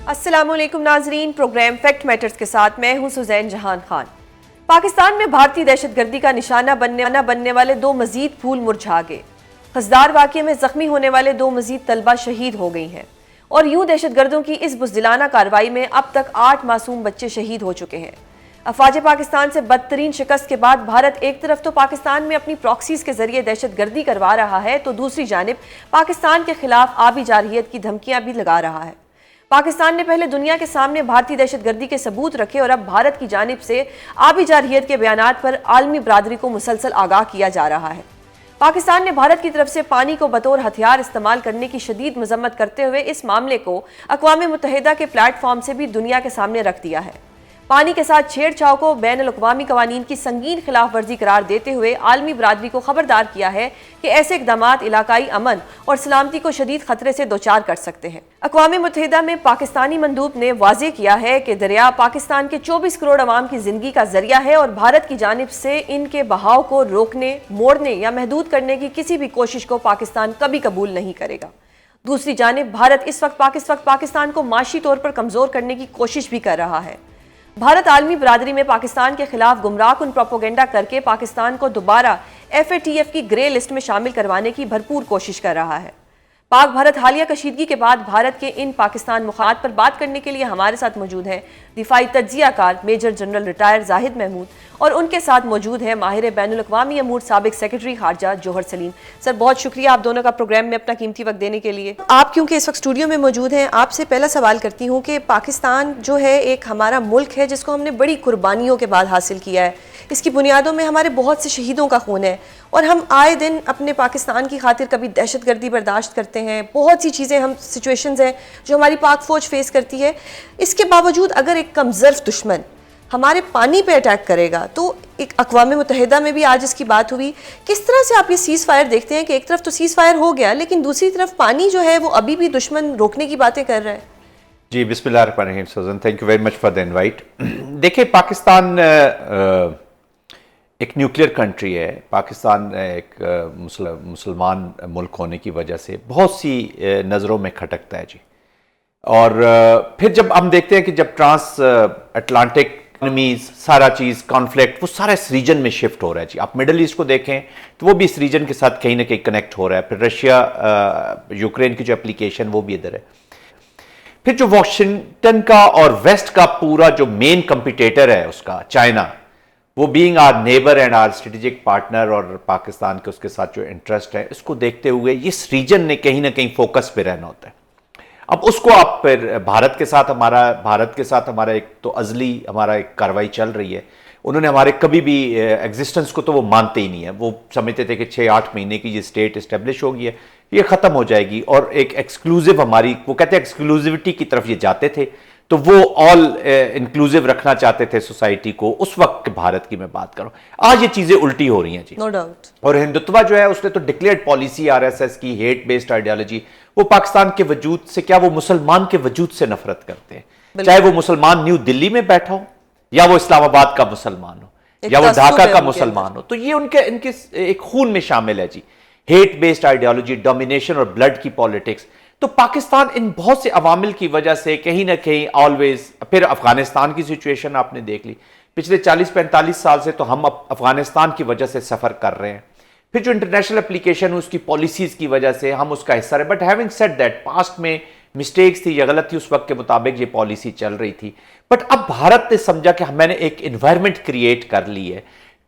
السلام علیکم ناظرین، پروگرام فیکٹ میٹرز کے ساتھ میں ہوں سوزین جہان خان۔ پاکستان میں بھارتی دہشت گردی کا نشانہ بننے والے دو مزید پھول مرجھا گئے۔ خزدار واقعے میں زخمی ہونے والے دو مزید طلبہ شہید ہو گئی ہیں، اور یوں دہشت گردوں کی اس بزدلانہ کارروائی میں اب تک 8 معصوم بچے شہید ہو چکے ہیں۔ افواج پاکستان سے بدترین شکست کے بعد بھارت ایک طرف تو پاکستان میں اپنی پراکسیز کے ذریعے دہشت گردی کروا رہا ہے، تو دوسری جانب پاکستان کے خلاف آبی جارحیت کی دھمکیاں بھی لگا رہا ہے۔ پاکستان نے پہلے دنیا کے سامنے بھارتی دہشت گردی کے ثبوت رکھے، اور اب بھارت کی جانب سے آبی جارحیت کے بیانات پر عالمی برادری کو مسلسل آگاہ کیا جا رہا ہے۔ پاکستان نے بھارت کی طرف سے پانی کو بطور ہتھیار استعمال کرنے کی شدید مذمت کرتے ہوئے اس معاملے کو اقوام متحدہ کے پلیٹ فارم سے بھی دنیا کے سامنے رکھ دیا ہے۔ پانی کے ساتھ چھیڑ چھاڑ کو بین الاقوامی قوانین کی سنگین خلاف ورزی قرار دیتے ہوئے عالمی برادری کو خبردار کیا ہے کہ ایسے اقدامات علاقائی امن اور سلامتی کو شدید خطرے سے دوچار کر سکتے ہیں۔ اقوام متحدہ میں پاکستانی مندوب نے واضح کیا ہے کہ دریا پاکستان کے 24 کروڑ عوام کی زندگی کا ذریعہ ہے، اور بھارت کی جانب سے ان کے بہاؤ کو روکنے، موڑنے یا محدود کرنے کی کسی بھی کوشش کو پاکستان کبھی قبول نہیں کرے گا۔ دوسری جانب بھارت اس وقت پاکستان کو معاشی طور پر کمزور کرنے کی کوشش بھی کر رہا ہے۔ بھارت عالمی برادری میں پاکستان کے خلاف گمراہ کن پروپیگنڈا کر کے پاکستان کو دوبارہ FATF کی گرے لسٹ میں شامل کروانے کی بھرپور کوشش کر رہا ہے۔ پاک بھارت حالیہ کشیدگی کے بعد بھارت کے ان پاکستان مفاد پر بات کرنے کے لیے ہمارے ساتھ موجود ہیں دفاعی تجزیہ کار میجر جنرل ریٹائر زاہد محمود، اور ان کے ساتھ موجود ہیں ماہر بین الاقوامی امور سابق سیکرٹری خارجہ جوہر سلیم۔ سر، بہت شکریہ آپ دونوں کا پروگرام میں اپنا قیمتی وقت دینے کے لیے۔ آپ کیونکہ اس وقت اسٹوڈیو میں موجود ہیں، آپ سے پہلا سوال کرتی ہوں کہ پاکستان جو ہے ایک ہمارا ملک ہے جس کو ہم نے بڑی قربانیوں کے بعد حاصل کیا ہے، اس کی بنیادوں میں ہمارے بہت سے شہیدوں کا خون ہے، اور ہم آئے دن اپنے پاکستان کی خاطر کبھی دہشت گردی برداشت کرتے ہیں، بہت سی چیزیں سچویشنز ہیں جو ہماری پاک فوج فیس کرتی ہے۔ اس کے باوجود اگر ایک کمظرف دشمن ہمارے پانی پہ اٹیک کرے گا تو ایک اقوام متحدہ میں بھی آج اس کی بات ہوئی، کس طرح سے آپ یہ سیز فائر دیکھتے ہیں کہ ایک طرف تو سیز فائر ہو گیا لیکن دوسری طرف پانی جو ہے وہ ابھی بھی دشمن روکنے کی باتیں کر رہا ہے؟ جی، بسم اللہ الرحمن الرحیم Susan, thank you very much for the invite. دیکھیں، پاکستان ایک نیوکلیئر کنٹری ہے۔ پاکستان ایک مسلمان ملک ہونے کی وجہ سے بہت سی نظروں میں کھٹکتا ہے جی، اور پھر جب ہم دیکھتے ہیں کہ جب ٹرانس اٹلانٹک اکنیمیز سارا چیز کانفلکٹ وہ سارا اس ریجن میں شفٹ ہو رہا ہے جی۔ آپ مڈل ایسٹ کو دیکھیں تو وہ بھی اس ریجن کے ساتھ کہیں نہ کہیں کنیکٹ ہو رہا ہے، پھر رشیا یوکرین کی جو اپلیکیشن وہ بھی ادھر ہے، پھر جو واشنگٹن کا اور ویسٹ کا پورا جو مین کمپیٹیٹر ہے اس کا چائنا، وہ being our neighbour and our strategic partner, اور پاکستان کے اس کے ساتھ جو انٹرسٹ ہے اس کو دیکھتے ہوئے اس ریجن نے کہیں نہ کہیں فوکس پہ رہنا ہوتا ہے۔ اب اس کو آپ پھر بھارت کے ساتھ ہمارا ایک تو ازلی ہمارا ایک کاروائی چل رہی ہے۔ انہوں نے ہمارے کبھی بھی ایگزسٹنس کو تو وہ مانتے ہی نہیں ہے، وہ سمجھتے تھے کہ 6-8 مہینے کی یہ اسٹیٹ اسٹیبلش ہوگی ہے، یہ ختم ہو جائے گی، اور ایک ایکسکلوزیو ہماری، وہ کہتے ہیں ایکسکلوزیوٹی کی طرف یہ جاتے تھے، تو وہ آل انکلوزیو رکھنا چاہتے تھے سوسائٹی کو اس وقت بھارت کی میں بات کروں۔ آج یہ چیزیں الٹی ہو رہی ہیں جی، نو ڈاؤٹ۔ اور ہندوتوا جو ہے اس نے تو ڈکلیئرڈ پالیسی RSS کی ہیٹ بیسڈ آئیڈیالوجی، وہ پاکستان کے وجود سے کیا وہ مسلمان کے وجود سے نفرت کرتے ہیں، چاہے وہ مسلمان نیو دلی میں بیٹھا ہو یا وہ اسلام آباد کا مسلمان ہو یا وہ ڈھاکہ کا مسلمان ہو، تو یہ ان کے ایک خون میں شامل ہے جی، ہیٹ بیسڈ آئیڈیالوجی، ڈومینیشن اور بلڈ کی پالیٹکس۔ تو پاکستان ان بہت سے عوامل کی وجہ سے کہیں نہ کہیں آلویز، پھر افغانستان کی سچویشن آپ نے دیکھ لی، پچھلے 40-45 سال سے تو ہم افغانستان کی وجہ سے سفر کر رہے ہیں، پھر جو انٹرنیشنل اپلیکیشن اس کی پالیسیز کی وجہ سے ہم اس کا حصہ رہے، but having said that past میں مسٹیکس تھی یا غلط تھی، اس وقت کے مطابق یہ پالیسی چل رہی تھی، بٹ اب بھارت نے سمجھا کہ میں نے ایک انوائرمنٹ کریٹ کر لی ہے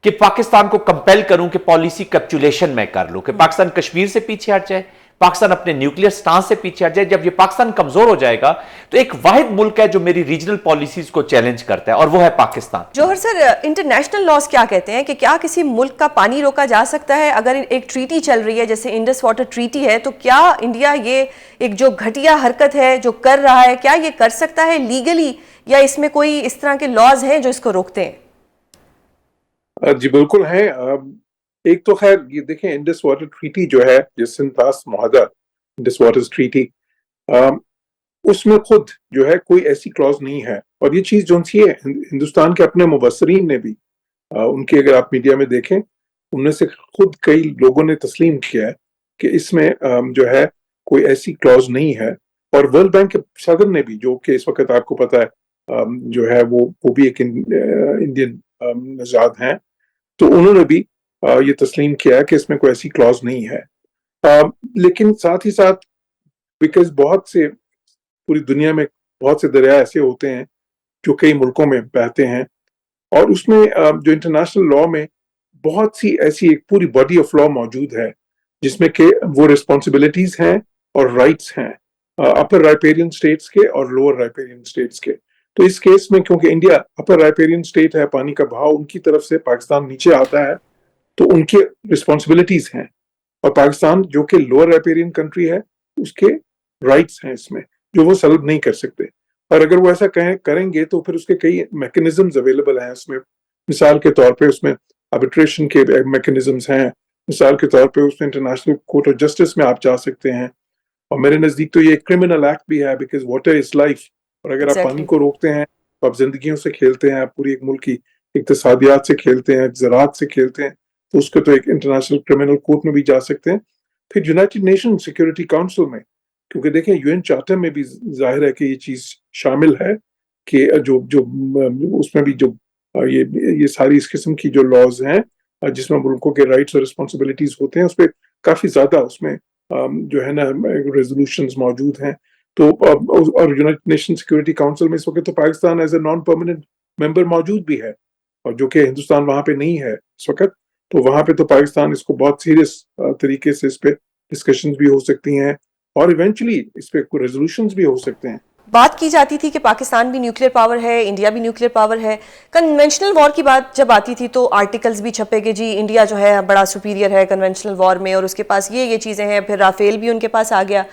کہ پاکستان کو کمپیل کروں کہ پالیسی کیپچولیشن میں کر لوں، کہ پاکستان کشمیر سے پیچھے ہٹ جائے، پاکستان اپنے نیوکلیئر سٹانس سے پیچھے ہٹ جائے۔ جب یہ پاکستان کمزور ہو جائے گا تو ایک واحد ملک ہے جو میری ریجنل پالیسیز کو چیلنج کرتا ہے، اور وہ ہے پاکستان۔ جوہر سر، انٹرنیشنل لاز کیا کہتے ہیں کہ کیا کسی ملک کا پانی روکا جا سکتا ہے اگر ایک ٹریٹی چل رہی ہے جیسے انڈس واٹر ٹریٹی ہے، تو کیا انڈیا یہ ایک جو گھٹیا حرکت ہے جو کر رہا ہے، کیا یہ کر سکتا ہے لیگلی، یا اس میں کوئی اس طرح کے لاز ہیں جو اس کو روکتے ہیں؟ جی بالکل ہیں۔ ایک تو خیر یہ دیکھیں، انڈس واٹر ٹریٹی جو ہے، جس سنتاس معاہدہ انڈس واٹر ٹریٹی، اس میں خود جو ہے کوئی ایسی کلوز نہیں ہے، اور یہ چیز جو سی ہے ہندوستان کے اپنے مبصرین نے بھی، ان کی اگر آپ میڈیا میں دیکھیں، ان میں سے خود کئی لوگوں نے تسلیم کیا ہے کہ اس میں جو ہے کوئی ایسی کلوز نہیں ہے اور ورلڈ بینک کے صدر نے بھی, جو کہ اس وقت آپ کو پتا ہے جو ہے وہ بھی ایک انڈین نژاد ہیں, تو انہوں نے بھی یہ تسلیم کیا ہے کہ اس میں کوئی ایسی کلوز نہیں ہے. لیکن ساتھ ہی ساتھ بیکاز بہت سے پوری دنیا میں بہت سے دریا ایسے ہوتے ہیں جو کئی ملکوں میں بہتے ہیں, اور اس میں جو انٹرنیشنل لا میں بہت سی ایسی ایک پوری باڈی آف لا موجود ہے جس میں کہ وہ ریسپانسبلٹیز ہیں اور رائٹس ہیں اپر رائپیرین اسٹیٹس کے اور لوور رائپیرین اسٹیٹس کے. تو اس کیس میں کیونکہ انڈیا اپر رائپیرین اسٹیٹ ہے, پانی کا بہاؤ ان کی طرف سے پاکستان نیچے آتا ہے, تو ان کی ریسپانسبلٹیز ہیں, اور پاکستان جو کہ لوور رائپیرین کنٹری ہے اس کے رائٹس ہیں اس میں جو وہ سلب نہیں کر سکتے. اور اگر وہ ایسا کریں گے تو پھر اس کے کئی میکنزمز اویلیبل ہیں اس میں. مثال کے طور پہ اس میں آربیٹریشن کے میکنزمز ہیں, مثال کے طور پہ اس میں انٹرنیشنل کورٹ آف جسٹس میں آپ جا سکتے ہیں, اور میرے نزدیک تو یہ کرمنل ایکٹ بھی ہے بیکاز واٹر از لائف, اور اگر آپ پانی کو روکتے ہیں تو آپ زندگیوں سے کھیلتے ہیں, آپ پوری ایک ملک کی اقتصادیات سے کھیلتے ہیں, زراعت سے کھیلتے ہیں, تو اس کو تو ایک انٹرنیشنل کرمنل کورٹ میں بھی جا سکتے ہیں. پھر یونائٹڈ نیشن سیکورٹی کاؤنسل میں, کیونکہ دیکھیں یو این چارٹر میں بھی ظاہر ہے کہ یہ چیز شامل ہے کہ جو اس میں بھی جو یہ ساری اس قسم کی جو لاز ہیں جس میں ملکوں کے رائٹس اور رسپانسبلٹیز ہوتے ہیں, اس پہ کافی زیادہ اس میں جو ہے نا ریزولوشنز موجود ہیں. تو اور یونائٹڈ نیشن سیکورٹی کاؤنسل میں اس وقت تو Pakistan as a non permanent member موجود بھی ہے, اور جو کہ ہندوستان وہاں پہ نہیں ہے اس وقت, تو وہاں پہ تو پاکستان اس کو بہت سیریس طریقے سے اس پہ ڈسکشنز بھی ہو سکتی ہیں, اور ایونچولی اس پہ کوئی ریزولوشنز بھی ہو سکتے ہیں. بات کی جاتی تھی کہ پاکستان بھی نیوکلیر پاور ہے, انڈیا بھی نیوکلیر پاور ہے. کنونشنل وار کی بات جب آتی تھی تو آرٹیکلز بھی چھپے کہ جی انڈیا جو ہے بڑا سپیریئر ہے کنونشنل وار میں, اور اس کے پاس یہ چیزیں ہیں, پھر رافیل بھی ان کے پاس آ گیا.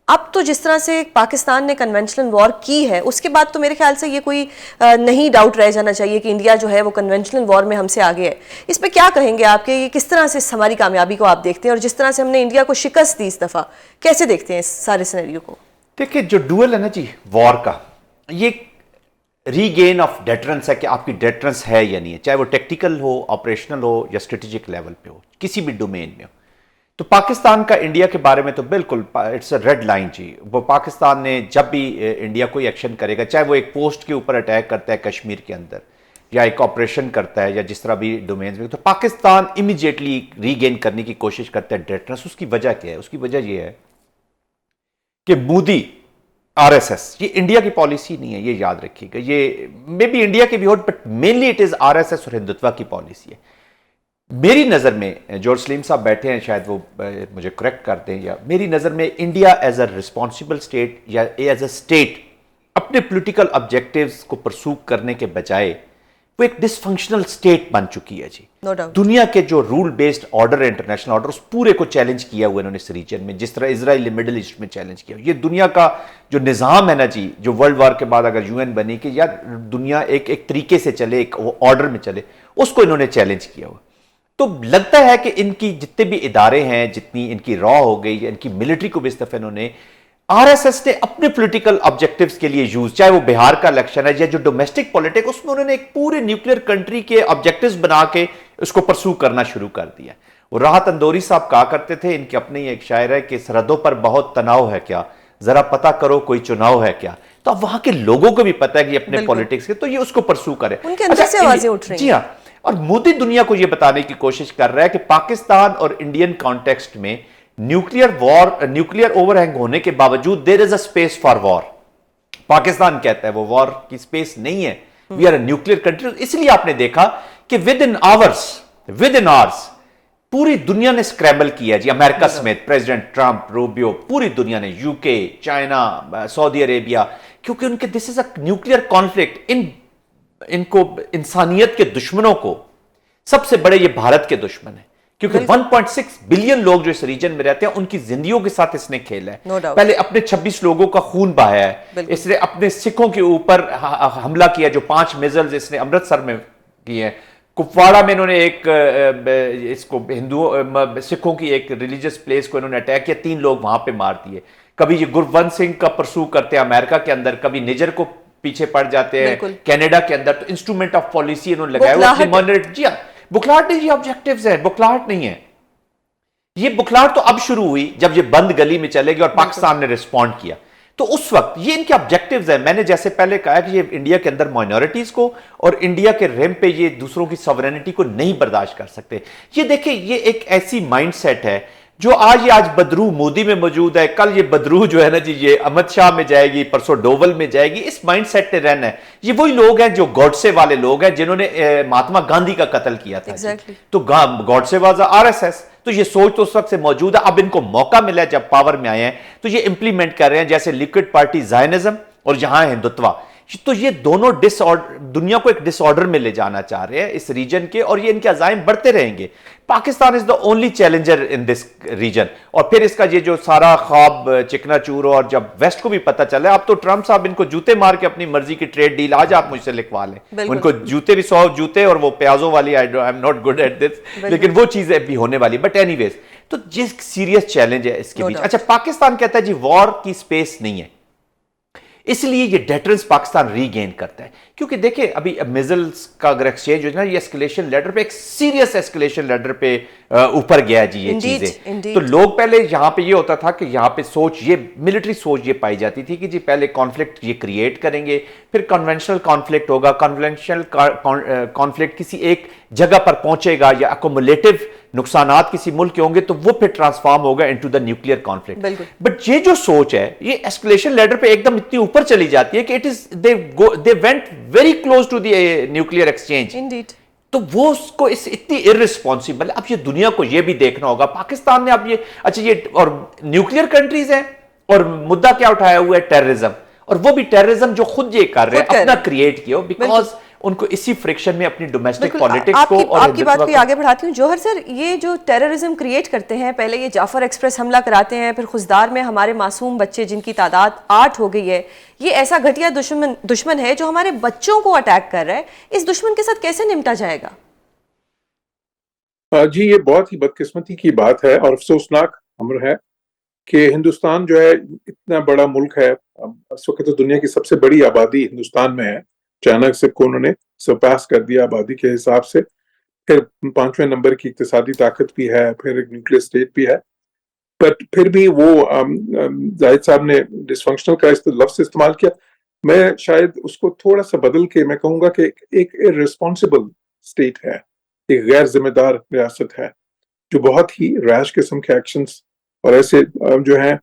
اب تو جس طرح سے پاکستان نے کنونشنل وار کی ہے اس کے بعد تو میرے خیال سے یہ کوئی نہیں ڈاؤٹ رہ جانا چاہیے کہ انڈیا جو ہے وہ کنونشنل وار میں ہم سے آگے ہے. اس پہ کیا کہیں گے آپ کہ یہ کس طرح سے ہماری کامیابی کو آپ دیکھتے ہیں, اور جس طرح سے ہم نے انڈیا کو شکست دی اس دفعہ, کیسے دیکھتے ہیں اس سارے سینیریو کو؟ دیکھیں جو ڈوئل ہے نا جی وار کا, یہ ری گین آف ڈیٹرنس ہے کہ آپ کی ڈیٹرنس ہے یا نہیں ہے, چاہے وہ ٹیکٹیکل ہو, آپریشنل ہو, یا اسٹریٹجک لیول پہ ہو, کسی بھی ڈومین میں ہو. تو پاکستان کا انڈیا کے بارے میں تو بالکل اٹس اے ریڈ لائن جی. وہ پاکستان نے جب بھی انڈیا کوئی ایکشن کرے گا, چاہے وہ ایک پوسٹ کے اوپر اٹیک کرتا ہے کشمیر کے اندر, یا ایک آپریشن کرتا ہے, یا جس طرح بھی ڈومینز میں, تو پاکستان امیجیٹلی ری گین کرنے کی کوشش کرتا ہے ڈیٹرنس. اس کی وجہ کیا ہے؟ اس کی وجہ یہ ہے کہ مودی آر ایس ایس یہ انڈیا کی پالیسی نہیں ہے, یہ یاد رکھیے گا. یہ مے بی انڈیا کی بھی ہو, but mainly it is R S S اور ہندوتوا کی پالیسی ہے. میری نظر میں, جورج سلیم صاحب بیٹھے ہیں شاید وہ مجھے کریکٹ کرتے ہیں, یا میری نظر میں India as a responsible state یا ایز اے اسٹیٹ اپنے پولیٹیکل آبجیکٹیوز کو پرسو کرنے کے بجائے وہ ایک ڈس فنکشنل اسٹیٹ بن چکی ہے جی. دنیا کے جو رول بیسڈ آرڈر ہے, انٹرنیشنل آرڈر, اس پورے کو چیلنج کیا ہوا انہوں نے اس ریجن میں, جس طرح اسرائیل نے مڈل ایسٹ میں چیلنج کیا. یہ دنیا کا جو نظام ہے نا جی, جو ورلڈ وار کے بعد اگر یو این بنی کہ یار دنیا ایک طریقے سے چلے, ایک آرڈر میں چلے, اس کو انہوں نے چیلنج کیا ہوا. تو لگتا ہے کہ ان کی جتنے بھی ادارے ہیں, جتنی ان کی را ہو گئی, ان کی ملٹری کو بھی اس دفعہ انہوں نے آر ایس ایس نے اپنے پولیٹیکل آبجیکٹیوز کے لیے یوز, چاہے وہ بہار کا الیکشن ہے یا جو ڈومیسٹک پولیٹک, اس میں انہوں نے ایک پورے نیوکلیر کنٹری کے آبجیکٹیوز بنا کے اس کو پرسو کرنا شروع کر دیا. وہ راحت اندوری صاحب کہا کرتے تھے, ان کے اپنے ایک شاعر ہے کہ سرحدوں پر بہت تناؤ ہے کیا, ذرا پتہ کرو کوئی چناؤ ہے کیا. تو اب وہاں کے لوگوں کو بھی پتہ ہے کہ اپنے پولیٹکس کے, تو یہ اس کو پرسو کرے. ان کے اندر سے آوازیں اٹھ رہی ہیں. جی ہاں, اور مودی دنیا کو یہ بتانے کی کوشش کر رہا ہے کہ پاکستان اور انڈین کانٹیکسٹ میں nuclear war, nuclear overhang ہونے کے باوجود there is a space for war. Pakistan کہتا ہے وہ وار کی اسپیس نہیں ہے, we are a nuclear country. اس لیے آپ نے دیکھا کہ ود ان آورز پوری دنیا نے اسکریمبل کیا جی, امریکہ سمیت, پریزیڈنٹ ٹرمپ, روبیو, پوری دنیا نے, یو کے, چائنا, سعودی عربیہ, کیونکہ ان کے دس از اے نیوکلیر کانفلکٹ. ان کو انسانیت کے دشمنوں کو سب سے بڑے یہ بھارت کے دشمن ہیں, کیونکہ 1.6 بلین لوگ جو اس ریجن میں رہتے ہیں ان کی زندگیوں کے ساتھ اس نے کھیلا ہے. پہلے اپنے 26 لوگوں کا خون بہایا ہے, اس نے اپنے سکھوں کے اوپر حملہ کیا, جو 5 میزلز اس نے امرتسر میں کیے ہیں. کپواڑہ میں انہوں نے ایک اس کو سکھوں کی ایک ریلیجس پلیس کو انہوں نے اٹیک کیا, 3 لوگ وہاں پہ مار دیے. کبھی یہ گروونت سنگھ کا پرسو کرتے ہیں امریکہ کے اندر, کبھی نجر کو پیچھے پڑ جاتے ہیں کینیڈا کے اندر. تو انسٹرومنٹ آف پالیسی انہوں نے لگایا ہوا. جی ہاں, بکھلاہٹ نہیں جی, آبجیکٹیوز ہیں, بکھلاہٹ نہیں ہے. یہ بکھلاہٹ تو اب شروع ہوئی جب یہ بند گلی میں چلے گی اور پاکستان نے ریسپونڈ کیا. تو اس وقت یہ ان کے آبجیکٹیوز ہیں. میں نے جیسے پہلے کہا کہ یہ انڈیا کے اندر مائنورٹیز کو اور انڈیا کے ریم پہ یہ دوسروں کی سوورینٹی کو نہیں برداشت کر سکتے. یہ دیکھیں یہ ایک ایسی مائنڈ سیٹ ہے جو آج بدرو مودی میں موجود ہے, کل یہ بدرو جو ہے نا جی یہ امت شاہ میں جائے گی, پرسوں ڈوول میں جائے گی. اس مائنڈ سیٹ نے رہنا ہے. یہ وہی لوگ ہیں جو گوڈسے والے لوگ ہیں جنہوں نے مہاتما گاندھی کا قتل کیا تھا. تو گوڈسے واز RSS. تو یہ سوچ تو اس وقت سے موجود ہے. اب ان کو موقع ملا ہے جب پاور میں آئے ہیں تو یہ امپلیمنٹ کر رہے ہیں, جیسے لیکوڈ پارٹی زائنزم اور یہاں ہندوتوا. تو یہ دونوں دنیا کو ایک ڈس آرڈر میں لے جانا چاہ رہے ہیں اس ریجن کے, اور یہ ان کے عزائم بڑھتے رہیں گے. Pakistan is the only challenger in this region. اور پھر اس کا یہ جو سارا خواب چکنا چور, اور جب ویسٹ کو بھی پتہ چلا, اب تو ٹرمپ صاحب ان کو جوتے مار کے اپنی مرضی کی ٹریڈ ڈیل آج آپ مجھ سے لکھوا لیں. ان کو جوتے بھی 100 جوتے اور وہ پیازوں والی I am not good at this, لیکن وہ چیزیں بھی ہونے والی. بٹ اینی ویز تو جس سیریس چیلنج ہے اس کے بیچ. اچھا پاکستان کہتا ہے جی وار کی سپیس نہیں ہے, اس لیے یہ ڈیٹرنس پاکستان ری گین کرتا ہے. کیونکہ دیکھیں ابھی میزلز کا اگر ایکسچینج ہو جائے نا, یہ اسکلیشن لیڈر پہ ایک سیریس اسکلیشن لیڈر پہ اوپر گیا جی یہ چیزیں. تو لوگ پہلے یہاں پہ یہ ہوتا تھا کہ یہاں پہ سوچ یہ ملٹری سوچ یہ پائی جاتی تھی کہ جی پہلے کانفلکٹ یہ کریٹ کریں گے, پھر کنونشنل کانفلکٹ ہوگا, کنونشنل کانفلکٹ کسی ایک جگہ پر پہنچے گا یا اکومولیٹو نقصانات کسی ملک کے ہوں گے تو وہ پھر ٹرانسفارم ہوگا into the nuclear conflict. But یہ جو سوچ ہے یہ اسکلیشن لیڈر پہ ایک دم اتنی اوپر چلی جاتی ہے کہ it is they went very close to the nuclear exchange. تو وہ اس کو اتنی ارسپانسیبل ہے. اب یہ دنیا کو یہ بھی دیکھنا ہوگا. پاکستان نے اب یہ اچھا یہ اور نیوکلیئر کنٹریز ہیں اور مدعا کیا اٹھایا ہوا ہے, ٹیررزم. اور وہ بھی ٹیررزم جو خود یہ کر رہے ہیں اپنا کریٹ کیا, بیکاز ان کو اسی فرکشن میں اپنی ڈومیسٹک پالیٹکس کو. اور آپ کی بات کو آگے بڑھاتی ہوں. جوہر سر, یہ جو ٹیررزم کریٹ کرتے ہیں, پہلے یہ جعفر ایکسپریس حملہ کراتے ہیں, پھر خزدار میں ہمارے معصوم بچے جن کی تعداد 8 ہو گئی ہے, یہ ایسا گھٹیا دشمن ہے جو ہمارے بچوں کو اٹیک کر رہا ہے. اس دشمن کے ساتھ کیسے نمٹا جائے گا؟ جی یہ بہت ہی بدقسمتی کی بات ہے اور افسوسناک امر ہے کہ ہندوستان جو ہے اتنا بڑا ملک ہے, اس وقت تو دنیا کی سب سے بڑی آبادی ہندوستان میں ہے. چائنا سے کو انہوں نے سرپاس کر دیا آبادی کے حساب سے, پھر 5ویں نمبر کی اقتصادی طاقت بھی ہے, پھر ایک نیوکلیئر اسٹیٹ بھی ہے. بٹ پھر بھی وہ زاہد صاحب نے ڈس فنکشنل کا لفظ استعمال کیا. میں شاید اس کو تھوڑا سا بدل کے میں کہوں گا کہ ایک ارسپانسبل اسٹیٹ ہے, ایک غیر ذمہ دار ریاست ہے جو بہت ہی ریش قسم کے ایکشنز اور ایسے جو ہیں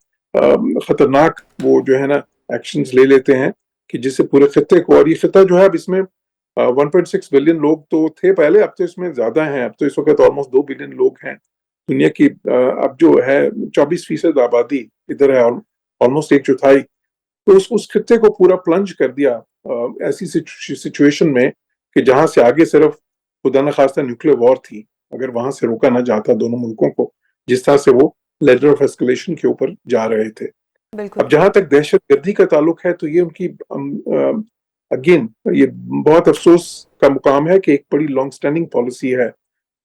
خطرناک وہ جو ہے نا ایکشنز لے لیتے ہیں کہ جس سے پورے خطے کو, اور یہ خطہ جو ہے اب اس میں 1.6 بلین لوگ تو تھے پہلے, اب تو اس میں زیادہ ہیں, اب تو اس وقت آلموسٹ 2 بلین لوگ ہیں دنیا کی. اب جو ہے 24% آبادی ادھر ہے, آلموسٹ 1/4. تو اس خطے کو پورا پلنج کر دیا ایسی سچویشن میں کہ جہاں سے آگے صرف خدا نخواستہ نیوکلیئر وار تھی, اگر وہاں سے روکا نہ جاتا دونوں ملکوں کو, جس طرح سے وہ لیڈر آف ایسکلیشن کے اوپر جا رہے تھے. اب جہاں تک دہشت گردی کا تعلق ہے تو یہ ان کی اگین یہ بہت افسوس کا مقام ہے کہ ایک بڑی لانگ سٹینڈنگ پالیسی ہے.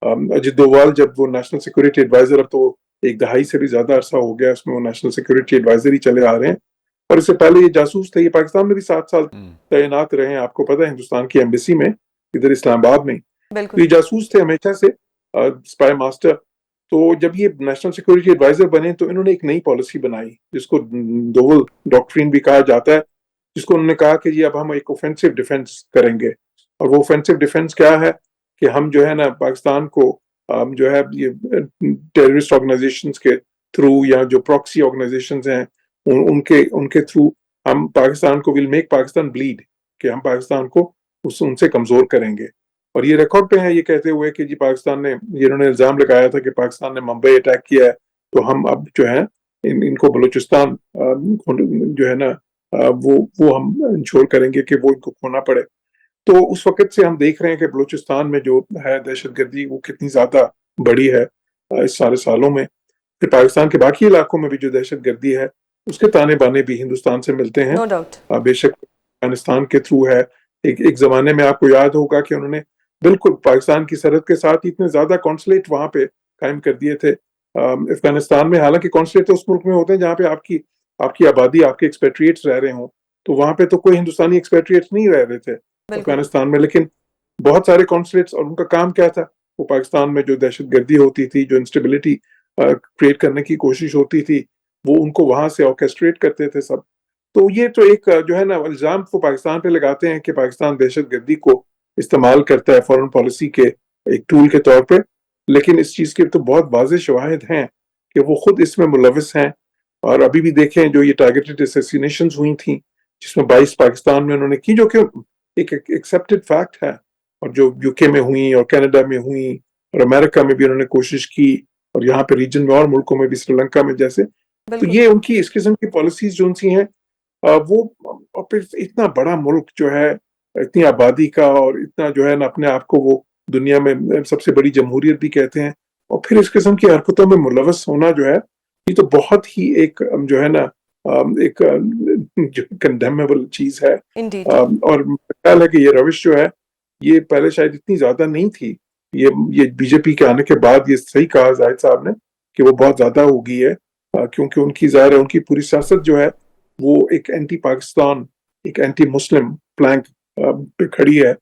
اجیت ڈووال جب وہ نیشنل سیکورٹی ایڈوائزر, اب تو 1 دہائی سے بھی زیادہ عرصہ ہو گیا اس میں وہ نیشنل سیکورٹی ایڈوائزر ہی چلے آ رہے ہیں, اور اس سے پہلے یہ جاسوس تھے. یہ پاکستان میں بھی 7 سال تعینات رہے ہیں, آپ کو پتہ ہے ہندوستان کی ایمبیسی میں ادھر اسلام آباد میں. یہ جاسوس تھے ہمیشہ سے, اسپائی ماسٹر. تو جب یہ نیشنل سیکورٹی ایڈوائزر بنے تو انہوں نے ایک نئی پالیسی بنائی جس کو دوول ڈاکٹرین بھی کہا جاتا ہے, جس کو انہوں نے کہا کہ جی اب ہم ایک اوفینسو ڈیفنس کریں گے. اور وہ اوفینسو ڈیفنس کیا ہے کہ ہم جو ہے نا پاکستان کو جو ہے یہ ٹیررسٹ آرگنائزیشنز کے تھرو یا جو پراکسی آرگنائزیشنز ہیں ان کے تھرو ہم پاکستان کو ول میک پاکستان بلیڈ, کہ ہم پاکستان کو ان سے کمزور کریں گے. اور یہ ریکارڈ پہ ہے یہ کہتے ہوئے کہ جی پاکستان نے, انہوں نے الزام لگایا تھا کہ پاکستان نے ممبئی اٹیک کیا ہے تو ہم اب جو ہے ان کو بلوچستان جو ہے نا وہ ہم انشور کریں گے کہ وہ ان کو کھونا پڑے. تو اس وقت سے ہم دیکھ رہے ہیں کہ بلوچستان میں جو ہے دہشت گردی وہ کتنی زیادہ بڑی ہے اس سارے سالوں میں. پھر پاکستان کے باقی علاقوں میں بھی جو دہشت گردی ہے اس کے تانے بانے بھی ہندوستان سے ملتے ہیں. بے شک افغانستان کے تھرو ہے. ایک زمانے میں آپ کو یاد ہوگا کہ انہوں نے بالکل پاکستان کی سرحد کے ساتھ اتنے زیادہ کونسلیٹ وہاں پہ قائم کر دیے تھے افغانستان میں. حالانکہ کونسلیٹ تو اس ملک میں ہوتے ہیں جہاں پہ آپ کی آبادی, آپ کے ایکسپیٹریٹس رہ رہے ہوں, تو وہاں پہ تو کوئی ہندوستانی ایکسپیٹریٹس نہیں رہ رہے تھے افغانستان میں. لیکن بہت سارے کونسلیٹس, اور ان کا کام کیا تھا, وہ پاکستان میں جو دہشت گردی ہوتی تھی, جو انسٹیبلٹی کریٹ کرنے کی کوشش ہوتی تھی, وہ ان کو وہاں سے آرکیسٹریٹ کرتے تھے سب. تو یہ تو ایک جو ہے نا الزام کو پاکستان پہ لگاتے ہیں کہ پاکستان دہشت گردی کو استعمال کرتا ہے فورن پالیسی کے ایک ٹول کے طور پہ، لیکن اس چیز کے تو بہت واضح شواہد ہیں کہ وہ خود اس میں ملوث ہیں. اور ابھی بھی دیکھیں جو یہ ٹارگیٹڈ اسیسینیشنز ہوئی تھیں جس میں 22 پاکستان میں انہوں نے کی، جو کہ ایک ایکسیپٹڈ فیکٹ ہے، اور جو یو کے میں ہوئی اور کینیڈا میں ہوئی اور امریکہ میں بھی انہوں نے کوشش کی، اور یہاں پہ ریجن میں اور ملکوں میں بھی سری لنکا میں جیسے. تو یہ ان کی اس قسم کی پالیسیز جو ان سی ہیں وہ پھر اتنا بڑا ملک جو ہے، اتنی آبادی کا، اور اتنا جو ہے نا اپنے آپ کو وہ دنیا میں سب سے بڑی جمہوریت بھی کہتے ہیں، اور پھر اس قسم کی حرکتوں میں ملوث ہونا جو ہے یہ تو بہت ہی ایک جو ہے نا ایک کنڈیمیبل چیز ہے. اور میرا خیال ہے کہ یہ روش جو ہے یہ پہلے شاید اتنی زیادہ نہیں تھی، یہ بی جے پی کے آنے کے بعد یہ صحیح کہا زاہد صاحب نے کہ وہ بہت زیادہ ہو گئی ہے، کیونکہ ان کی ظاہر ہے ان کی پوری سیاست جو ہے وہ ایک اینٹی پاکستان، ایک اینٹی مسلم پلانک پہ کھڑی ہے.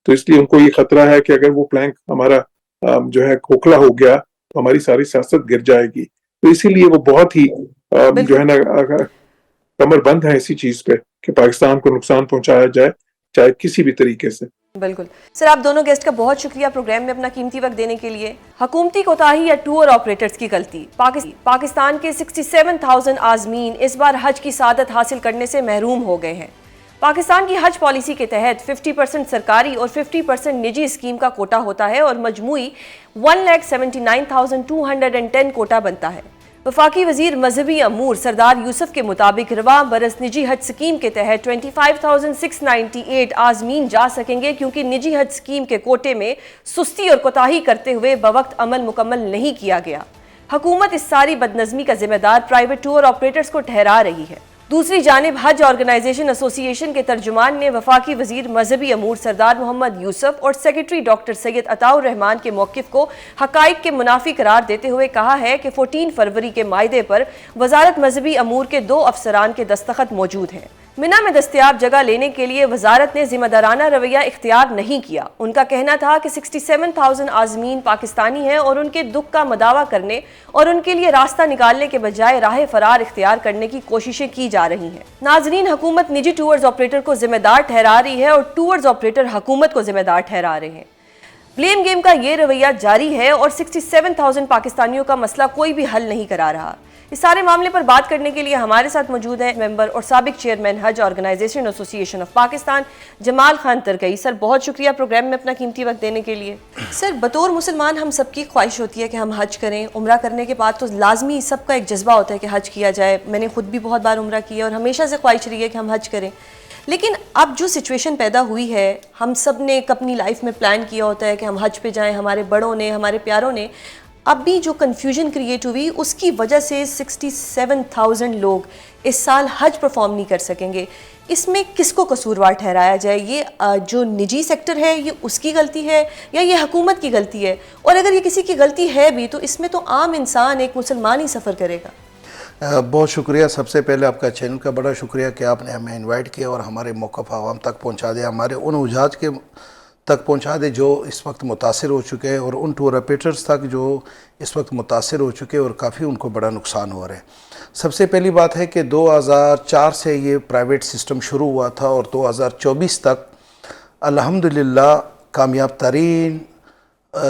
تو اس لیے ان کو یہ خطرہ ہے کہ اگر وہ پلانک ہمارا جو ہے کھوکھلا ہو گیا تو ہماری ساری سیاست گر جائے گی. تو اسی لیے وہ بہت ہی جو ہے نا کمر بند ہے اسی چیز پہ کہ پاکستان کو نقصان پہنچایا جائے چاہے کسی بھی طریقے سے. بالکل سر، آپ دونوں گیسٹ کا بہت شکریہ پروگرام میں اپنا قیمتی وقت دینے کے لیے. حکومتی کوتاہی یا ٹور آپریٹرز کی غلطی؟ پاکستان کے 67,000 عازمین اس بار حج کی سعادت حاصل کرنے سے محروم ہو گئے ہیں. پاکستان کی حج پالیسی کے تحت 50% سرکاری اور 50% نجی اسکیم کا کوٹا ہوتا ہے اور مجموعی 1,79,210 کوٹا بنتا ہے. وفاقی وزیر مذہبی امور سردار یوسف کے مطابق رواں برس نجی حج سکیم کے تحت 25,698 عازمین جا سکیں گے، کیونکہ نجی حج سکیم کے کوٹے میں سستی اور کوتاہی کرتے ہوئے بوقت عمل مکمل نہیں کیا گیا. حکومت اس ساری بدنظمی کا ذمہ دار پرائیویٹ ٹور آپریٹرز کو ٹھہرا رہی ہے. دوسری جانب حج آرگنائزیشن ایسوسی ایشن کے ترجمان نے وفاقی وزیر مذہبی امور سردار محمد یوسف اور سیکریٹری ڈاکٹر سید عطاء الرحمان کے موقف کو حقائق کے منافی قرار دیتے ہوئے کہا ہے کہ 14 فروری کے معاہدے پر وزارت مذہبی امور کے 2 افسران کے دستخط موجود ہیں. منا میں دستیاب جگہ لینے کے لیے وزارت نے ذمہ دارانہ رویہ اختیار نہیں کیا. ان کا کہنا تھا کہ 67,000 عازمین پاکستانی ہیں اور ان کے دکھ کا مداوع کرنے اور ان کے لیے راستہ نکالنے کے بجائے راہ فرار اختیار کرنے کی کوششیں کی جا رہی ہیں. ناظرین، حکومت نجی ٹورز آپریٹر کو ذمہ دار ٹھہرا رہی ہے اور ٹورز آپریٹر حکومت کو ذمہ دار ٹھہرا رہے ہیں. بلیم گیم کا یہ رویہ جاری ہے اور 67,000 پاکستانیوں کا مسئلہ کوئی بھی حل نہیں کرا رہا. اس سارے معاملے پر بات کرنے کے لیے ہمارے ساتھ موجود ہیں ممبر اور سابق چیئرمین حج آرگنائزیشن ایسوسی ایشن آف پاکستان جمال خان ترکئی. سر، بہت شکریہ پروگرام میں اپنا قیمتی وقت دینے کے لیے. سر، بطور مسلمان ہم سب کی خواہش ہوتی ہے کہ ہم حج کریں. عمرہ کرنے کے بعد تو لازمی سب کا ایک جذبہ ہوتا ہے کہ حج کیا جائے. میں نے خود بھی بہت بار عمرہ کیا اور ہمیشہ سے خواہش رہی ہے کہ ہم حج کریں. لیکن اب جو سچویشن پیدا ہوئی ہے، ہم سب نے ایک اپنی لائف میں پلان کیا ہوتا ہے کہ ہم حج پہ جائیں. ہمارے بڑوں نے، ہمارے پیاروں نے، اب بھی جو کنفیوژن کریٹ ہوئی اس کی وجہ سے 67,000 لوگ اس سال حج پرفارم نہیں کر سکیں گے. اس میں کس کو قصوروار ٹھہرایا جائے؟ یہ جو نجی سیکٹر ہے یہ اس کی غلطی ہے یا یہ حکومت کی غلطی ہے؟ اور اگر یہ کسی کی غلطی ہے بھی تو اس میں تو عام انسان، ایک مسلمان ہی سفر کرے گا. بہت شکریہ. سب سے پہلے آپ کا چینل کا بڑا شکریہ کہ آپ نے ہمیں انوائٹ کیا اور ہمارے موقف عوام تک پہنچا دیا، ہمارے ان حجاج کے تک پہنچا دے جو اس وقت متاثر ہو چکے ہیں، اور ان ٹور آپریٹرز تک جو اس وقت متاثر ہو چکے اور کافی ان کو بڑا نقصان ہو رہا ہے. سب سے پہلی بات ہے کہ 2004 سے یہ پرائیویٹ سسٹم شروع ہوا تھا اور 2024 تک الحمدللہ کامیاب ترین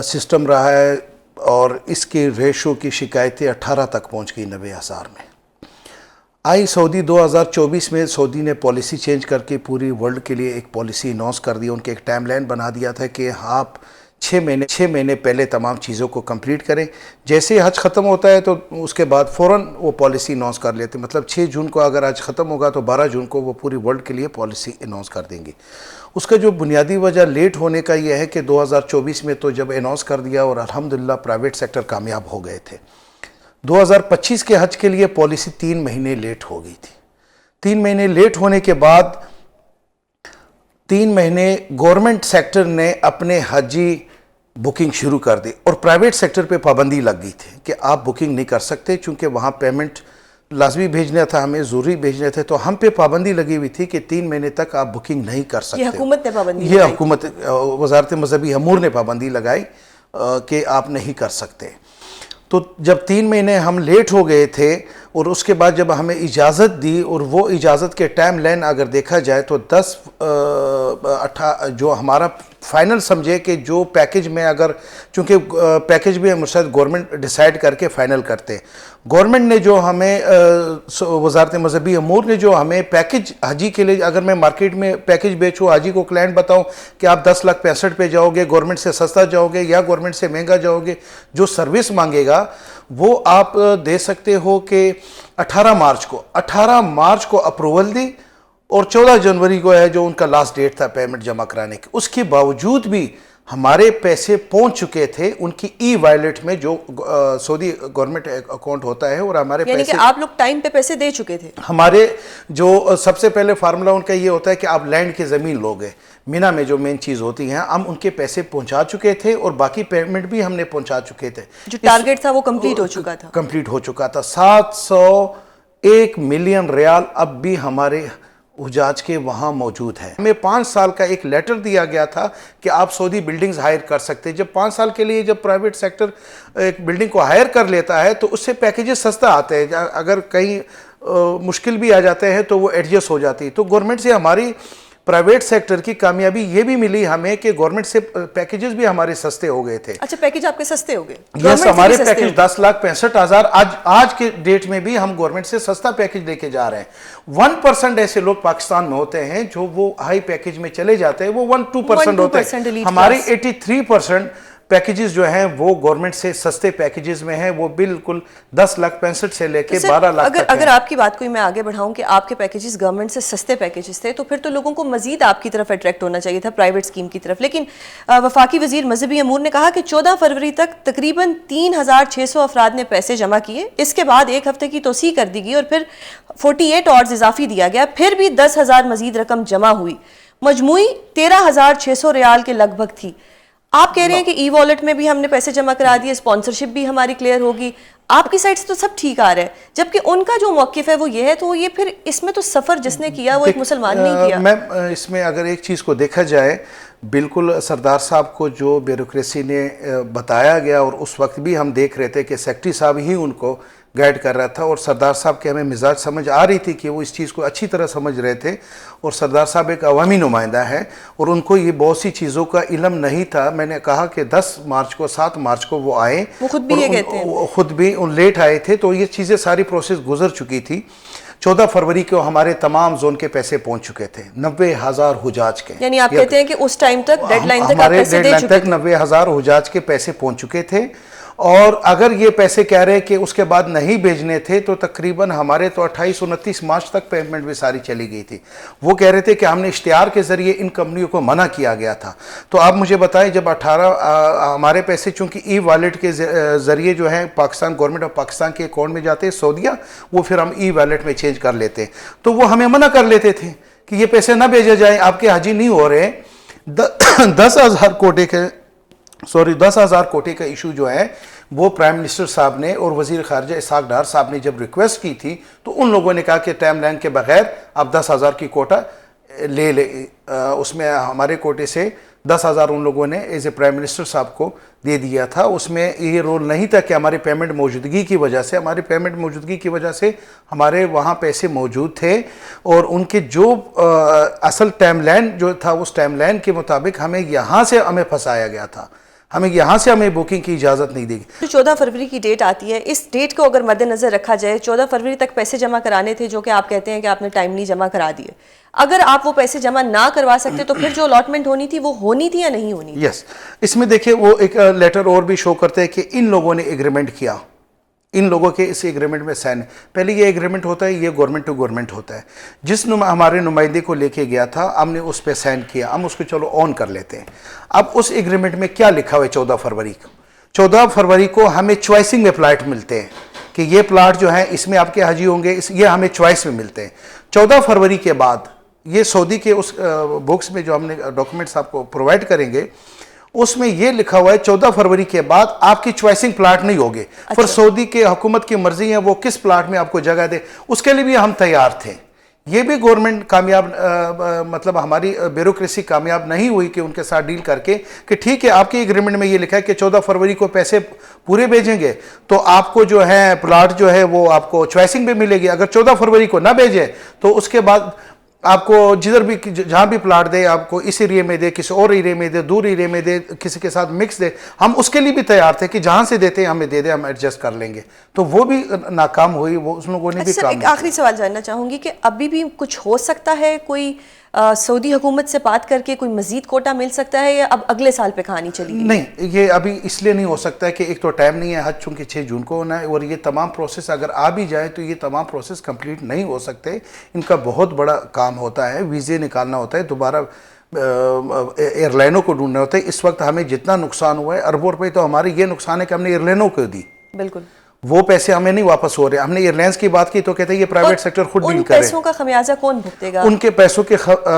سسٹم رہا ہے، اور اس کی ریشو کی شکایتیں 18 تک پہنچ گئی 90,000 میں. آئی سعودی 2024 میں سعودی نے پالیسی چینج کر کے پوری ورلڈ کے لیے ایک پالیسی اناؤنس کر دی. ان کے ایک ٹائم لائن بنا دیا تھا کہ آپ 6 مہینے پہلے تمام چیزوں کو کمپلیٹ کریں. جیسے ہی حج ختم ہوتا ہے تو اس کے بعد فوراً وہ پالیسی اناؤنس کر لیتے. مطلب 6 جون کو اگر حج ختم ہوگا تو 12 جون کو وہ پوری ورلڈ کے لیے پالیسی اناؤنس کر دیں گے. اس کا جو بنیادی وجہ لیٹ ہونے کا یہ ہے کہ 2024 میں تو جب اناؤنس کر دیا اور الحمدللہ پرائیویٹ سیکٹر کامیاب ہو گئے تھے، 2025 کے حج کے لیے پالیسی 3 مہینے لیٹ ہو گئی تھی. 3 مہینے لیٹ ہونے کے بعد 3 مہینے گورنمنٹ سیکٹر نے اپنے حجی بکنگ شروع کر دی اور پرائیویٹ سیکٹر پہ پابندی لگ گئی تھی کہ آپ بکنگ نہیں کر سکتے، چونکہ وہاں پیمنٹ لازمی بھیجنا تھا، ہمیں ضروری بھیجنے تھے. تو ہم پہ پابندی لگی ہوئی تھی کہ 3 مہینے تک آپ بکنگ نہیں کر سکتے. یہ حکومت نے پابندی یہ حکومت وزارت مذہبی امور نے پابندی لگائی کہ آپ نہیں کر سکتے. تو جب 3 مہینے ہم لیٹ ہو گئے تھے اور اس کے بعد جب ہمیں اجازت دی اور وہ اجازت کے ٹائم لائن اگر دیکھا جائے تو جو ہمارا فائنل سمجھے کہ جو پیکج میں اگر چونکہ پیکج بھی مشاہد گورنمنٹ ڈیسائیڈ کر کے فائنل کرتے گورنمنٹ نے جو ہمیں وزارت مذہبی امور نے جو ہمیں پیکج حجی کے لیے اگر میں مارکیٹ میں پیکج بیچوں حجی کو کلائنٹ بتاؤں کہ آپ 10,65,000 پہ جاؤ گے گورنمنٹ سے سستا جاؤ گے یا گورنمنٹ سے مہنگا جاؤ گے جو سروس مانگے گا وہ آپ دے سکتے ہو کہ 18 مارچ کو اپروول دی اور 14 جنوری کو ہے جو ان کا لاسٹ ڈیٹ تھا پیمنٹ جمع کرانے کی. اس کے باوجود بھی ہمارے پیسے پہنچ چکے تھے ان کی ای وائلٹ میں جو سعودی گورنمنٹ اکاؤنٹ ہوتا ہے اور ہمارے یعنی پیسے کہ آپ لوگ ٹائم پہ پیسے دے چکے تھے. ہمارے جو سب سے پہلے فارمولا ان کا یہ ہوتا ہے کہ آپ لینڈ کی زمین لوگے مینا میں جو مین چیز ہوتی ہیں ہم ان کے پیسے پہنچا چکے تھے اور باقی پیمنٹ بھی ہم نے پہنچا چکے تھے. جو ٹارگٹ تھا وہ کمپلیٹ ہو چکا تھا 701 ملین ریال اب بھی ہمارے حجاج کے وہاں موجود ہے. ہمیں 5 سال کا ایک لیٹر دیا گیا تھا کہ آپ سعودی بلڈنگز ہائر کر سکتے. جب 5 سال کے لیے جب پرائیویٹ سیکٹر ایک بلڈنگ کو ہائر کر لیتا ہے تو اس سے پیکیجز سستا آتے ہیں, اگر کہیں مشکل بھی آ جاتے ہیں تو وہ ایڈجسٹ ہو جاتی. تو گورنمنٹ سے ہماری پرائیویٹ سیکٹر کی کامیابی یہ بھی ملی ہمیں کہ گورنمنٹ سے پیکیجز بھی ہمارے سستے ہو گئے تھے. اچھا پیکیج آپ کے سستے ہو گئے؟ یس, ہمارے پیکیج 10,65,000 آج کے ڈیٹ میں بھی ہم گورنمنٹ سے سستا پیکیج لے کے جا رہے ہیں. 1% ایسے لوگ پاکستان میں ہوتے ہیں جو وہ ہائی پیکیج میں چلے جاتے ہیں, وہ 1-2% ہوتے ہیں. ہمارے 83% پیکیجز جو ہیں وہ گورنمنٹ سے سستے پیکیجز میں ہیں, وہ بالکل 10,65,000 سے لے کے 12 لاکھ تک. اگر آپ کی بات کو میں آگے بڑھاؤں کہ آپ کے پیکیجز گورنمنٹ سے سستے پیکیجز تھے تو پھر تو لوگوں کو مزید آپ کی طرف اٹریکٹ ہونا چاہیے تھا پرائیویٹ اسکیم کی طرف. لیکن وفاقی وزیر مذہبی امور نے کہا کہ 14 فروری تک تقریباً 3,600 افراد نے پیسے جمع کیے. اس کے بعد ایک ہفتے کی توسیع کر دی گئی اور پھر 48 آورز اضافی دیا گیا. پھر بھی 10,000 مزید رقم جمع ہوئی. مجموعی 13,600 ریال کے لگ بھگ تھی. آپ کہہ رہے ہیں کہ ای والٹ میں بھی ہم نے پیسے جمع کرا دیے, اسپانسرشپ بھی ہماری کلیئر ہوگی. آپ کی سائٹ سے تو سب ٹھیک آ رہا ہے, جبکہ ان کا جو موقف ہے وہ یہ ہے. تو یہ پھر اس میں تو سفر جس نے کیا وہ ایک مسلمان نہیں کیا. میم اس میں اگر ایک چیز کو دیکھا جائے, بالکل سردار صاحب کو جو بیوروکریسی نے بتایا گیا اور اس وقت بھی ہم دیکھ رہے تھے کہ سیکٹری صاحب ہی ان کو گائیڈ کر رہا تھا اور سردار صاحب کے ہمیں مزاج سمجھ آ رہی تھی کہ وہ اس چیز کو اچھی طرح سمجھ رہے تھے. اور سردار صاحب ایک عوامی نمائندہ ہے اور ان کو یہ بہت سی چیزوں کا علم نہیں تھا. میں نے کہا کہ 7 مارچ کو وہ آئے, وہ خود بھی یہ کہتے ہیں, خود بھی لیٹ آئے تھے, تو یہ چیزیں ساری پروسیس گزر چکی تھی. 14 فروری کو ہمارے تمام زون کے پیسے پہنچ چکے تھے, 90,000 حجاج کے. یعنی آپ کہتے ہیں کہ اس ٹائم تک ڈیڈ لائن تک ہمارے ڈیڈ لائن تک 90,000 حجاج کے پیسے پہنچ چکے تھے. اور اگر یہ پیسے کہہ رہے کہ اس کے بعد نہیں بھیجنے تھے تو تقریباً ہمارے تو 28-29 مارچ تک پیمنٹ بھی ساری چلی گئی تھی. وہ کہہ رہے تھے کہ ہم نے اشتہار کے ذریعے ان کمپنیوں کو منع کیا گیا تھا. تو آپ مجھے بتائیں, جب 18 ہمارے پیسے چونکہ ای والیٹ کے ذریعے جو ہے پاکستان گورنمنٹ آف پاکستان کے اکاؤنٹ میں جاتے ہیں سعودیہ, وہ پھر ہم ای والیٹ میں چینج کر لیتے, تو وہ ہمیں منع کر لیتے تھے کہ یہ پیسے نہ بھیجے جائیں, آپ کے حاجی نہیں ہو رہے. 10,000 کوٹے کا ایشو جو ہے وہ پرائم منسٹر صاحب نے اور وزیر خارجہ اسحاق ڈار صاحب نے جب ریکویسٹ کی تھی تو ان لوگوں نے کہا کہ ٹائم لائن کے بغیر آپ 10,000 کی کوٹا لے لے. اس میں ہمارے کوٹے سے 10,000 ان لوگوں نے ایز اے پرائم منسٹر صاحب کو دے دیا تھا. اس میں یہ رول نہیں تھا کہ ہماری پیمنٹ موجودگی کی وجہ سے ہمارے وہاں پیسے موجود تھے اور ان کے جو اصل ٹائم لائن جو تھا اس ٹائم لائن کے مطابق ہمیں یہاں سے پھنسایا گیا تھا. ہمیں بکنگ کی اجازت نہیں دے گی. 14 فروری کی ڈیٹ آتی ہے, اس ڈیٹ کو اگر مد نظر رکھا جائے 14 فروری تک پیسے جمع کرانے تھے جو کہ آپ کہتے ہیں کہ آپ نے ٹائملی جمع کرا دیے. اگر آپ وہ پیسے جمع نہ کروا سکتے تو پھر جو الاٹمنٹ ہونی تھی وہ ہونی تھی یا نہیں ہونی تھی؟ یس, اس میں دیکھیں وہ ایک لیٹر اور بھی شو کرتے ہیں کہ ان لوگوں نے ایگریمنٹ کیا, ان لوگوں کے اس ایگریمنٹ میں سائن. پہلے یہ ایگریمنٹ ہوتا ہے, یہ گورنمنٹ ٹو گورنمنٹ ہوتا ہے. جس ہمارے نمائندے کو لے کے گیا تھا ہم نے اس پہ سائن کیا, ہم اس کو چلو آن کر لیتے ہیں. اب اس ایگریمنٹ میں کیا لکھا ہوا ہے 14 فروری کو ہمیں چوائسنگ میں پلاٹ ملتے ہیں کہ یہ پلاٹ جو ہے اس میں آپ کے حاجی ہوں گے, یہ ہمیں چوائس میں ملتے ہیں. 14 فروری کے بعد یہ سعودی کے اس بکس میں جو ہم نے ڈاکومنٹس آپ کو پرووائڈ کریں گے اس میں یہ لکھا ہوا ہے 14 فروری کے بعد آپ کی چوائسنگ پلاٹ نہیں ہوگے. پھر سعودی کے حکومت کی مرضی ہے وہ کس پلاٹ میں آپ کو جگہ دے, اس کے لیے بھی ہم تیار تھے. یہ بھی گورنمنٹ کامیاب مطلب ہماری بیوروکریسی کامیاب نہیں ہوئی کہ ان کے ساتھ ڈیل کر کے کہ ٹھیک ہے آپ کی ایگریمنٹ میں یہ لکھا ہے کہ 14 فروری کو پیسے پورے بھیجیں گے تو آپ کو جو ہے پلاٹ جو ہے وہ آپ کو چوائسنگ بھی ملے گی. اگر 14 فروری کو نہ بھیجے تو اس کے بعد آپ کو جدھر بھی جہاں بھی پلاٹ دے آپ کو اس ایریے میں دے, کسی اور ایریے میں دے, دور ایریے میں دے, کسی کے ساتھ مکس دے, ہم اس کے لیے بھی تیار تھے کہ جہاں سے دیتے ہیں ہمیں دے دے, ہم ایڈجسٹ کر لیں گے. تو وہ بھی ناکام ہوئی, وہ اس لوگوں نے بھی سر کام ایک آخری سوال جاننا چاہوں گی کہ ابھی بھی کچھ ہو سکتا ہے, کوئی سعودی حکومت سے بات کر کے کوئی مزید کوٹا مل سکتا ہے, یا اب اگلے سال پہ کہانی چلی گئی؟ نہیں, یہ ابھی اس لیے نہیں ہو سکتا ہے کہ ایک تو ٹائم نہیں ہے, حج چونکہ 6 جون کو ہونا ہے, اور یہ تمام پروسیس اگر آ بھی جائے تو یہ تمام پروسیس کمپلیٹ نہیں ہو سکتے. ان کا بہت بڑا کام ہوتا ہے, ویزے نکالنا ہوتا ہے, دوبارہ ایئر لائنوں کو ڈھونڈنا ہوتا ہے. اس وقت ہمیں جتنا نقصان ہوا ہے اربوں روپے, تو ہماری یہ نقصان ہے کہ ہم نے ایئر لائنوں کو دی, بالکل وہ پیسے ہمیں نہیں واپس ہو رہے. ہم نے ایئر لائنس کی بات کی تو کہتے ہیں یہ پرائیویٹ سیکٹر خود ڈیل کرے. ان پیسوں کا خمیازہ کون بھگتے گا؟ ان کے پیسوں کے